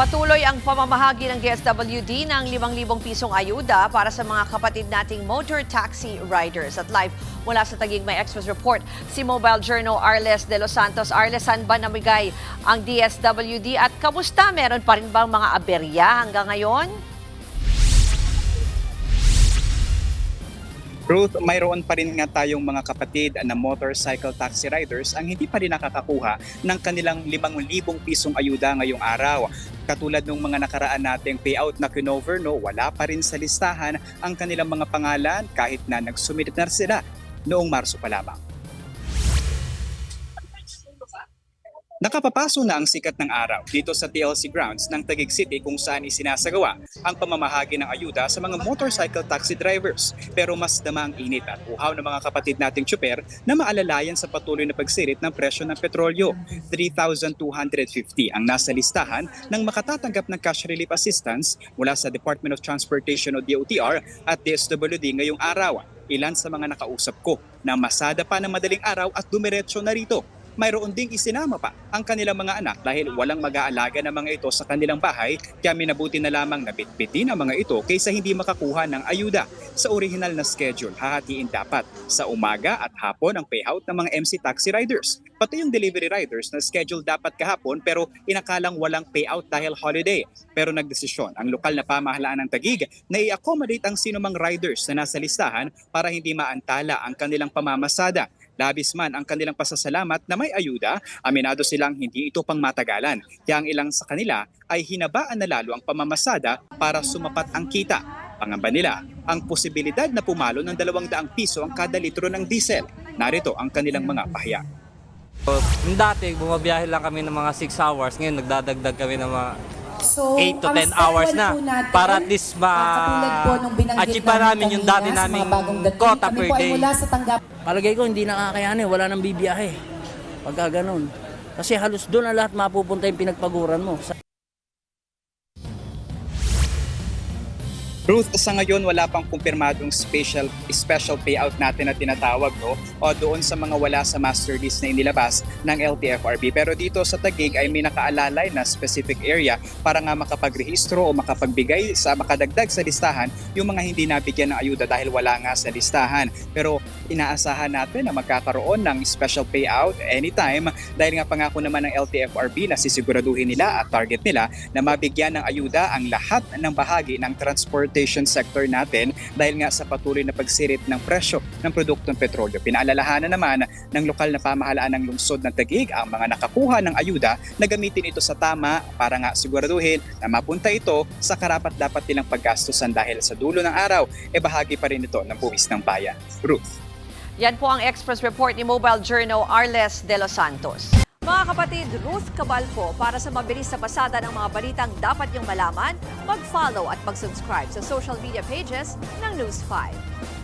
Patuloy ang pamamahagi ng DSWD ng 5,000 pisong ayuda para sa mga kapatid nating motor taxi riders. At live mula sa Taguig may Express Report, si Mobile Journal Arles de los Santos. Arles, saan ba namigay ang DSWD at kamusta? Meron pa rin bang mga aberya hanggang ngayon? Ruth, mayroon pa rin nga tayong mga kapatid na motorcycle taxi riders ang hindi pa rin nakakakuha ng kanilang 5,000 pisong ayuda ngayong araw. Katulad ng mga nakaraan nating payout na kinover, wala pa rin sa listahan ang kanilang mga pangalan kahit na nagsumit na sila noong Marso pa lamang. Nakapapaso na ang sikat ng araw dito sa TLC grounds ng Taguig City kung saan isinasagawa ang pamamahagi ng ayuda sa mga motorcycle taxi drivers. Pero mas dama ang init at uhaw ng mga kapatid nating tsuper na maalalayan sa patuloy na pagsirit ng presyo ng petrolyo. 3,250 ang nasa listahan ng makatatanggap ng cash relief assistance mula sa Department of Transportation o DOTR at DSWD ngayong araw. Ilan sa mga nakausap ko na masada pa ng madaling araw at dumiretso na rito. Mayroon ding isinama pa ang kanilang mga anak dahil walang mag-aalaga ng mga ito sa kanilang bahay, kaya minabuti na lamang na bitbitin ang mga ito kaysa hindi makakuha ng ayuda. Sa original na schedule, hahatiin dapat sa umaga at hapon ang payout ng mga MC taxi riders. Pati yung delivery riders na schedule dapat kahapon pero inakalang walang payout dahil holiday. Pero nagdesisyon ang lokal na pamahalaan ng Taguig na i-accommodate ang sinumang riders na nasa listahan para hindi maantala ang kanilang pamamasada. Labis man ang kanilang pasasalamat na may ayuda, aminado silang hindi ito pang matagalan. Kaya ang ilang sa kanila ay hinabaan na lalo ang pamamasada para sumapat ang kita. Pangamba nila ang posibilidad na pumalo ng 200 piso ang kada litro ng diesel. Narito ang kanilang mga pahayag. Dati, bumabiyahe lang kami ng mga 6 hours. Ngayon, nagdadagdag kami ng mga So, 8 to 10 hours na para at least ma-achieve pa namin yung dati naming quota per day. Palagay ko hindi nakakayanin, wala nang bibiyahe pagka ganun. Kasi halos doon na lahat mapupunta yung pinagpaguran mo. Ruth, sa ngayon wala pang kumpirmadong special payout natin na tinatawag o doon sa mga wala sa master list na inilabas ng LTFRB. Pero dito sa Taguig ay may nakaalalay na specific area para nga makapagrehistro o makapagbigay sa makadagdag sa listahan yung mga hindi nabigyan ng ayuda dahil wala nga sa listahan. Pero inaasahan natin na magkakaroon ng special payout anytime dahil nga pangako naman ng LTFRB na sisiguraduhin nila at target nila na mabigyan ng ayuda ang lahat ng bahagi ng transportation sector natin dahil nga sa patuloy na pagsirit ng presyo ng produktong petrolyo. Pinaalalahanan naman ng lokal na pamahalaan ng lungsod ng Taguig ang mga nakakuha ng ayuda na gamitin ito sa tama para nga siguraduhin na mapunta ito sa karapat-dapat nilang paggastusan dahil sa dulo ng araw, bahagi pa rin ito ng buwis ng bayan. Ruth. Yan po ang Express Report ni Mobile Journal Arles de los Santos. Mga kapatid, Ruth Cabalpo, para sa mabilis na pasada ng mga balitang dapat niyong malaman, mag-follow at mag-subscribe sa social media pages ng News 5.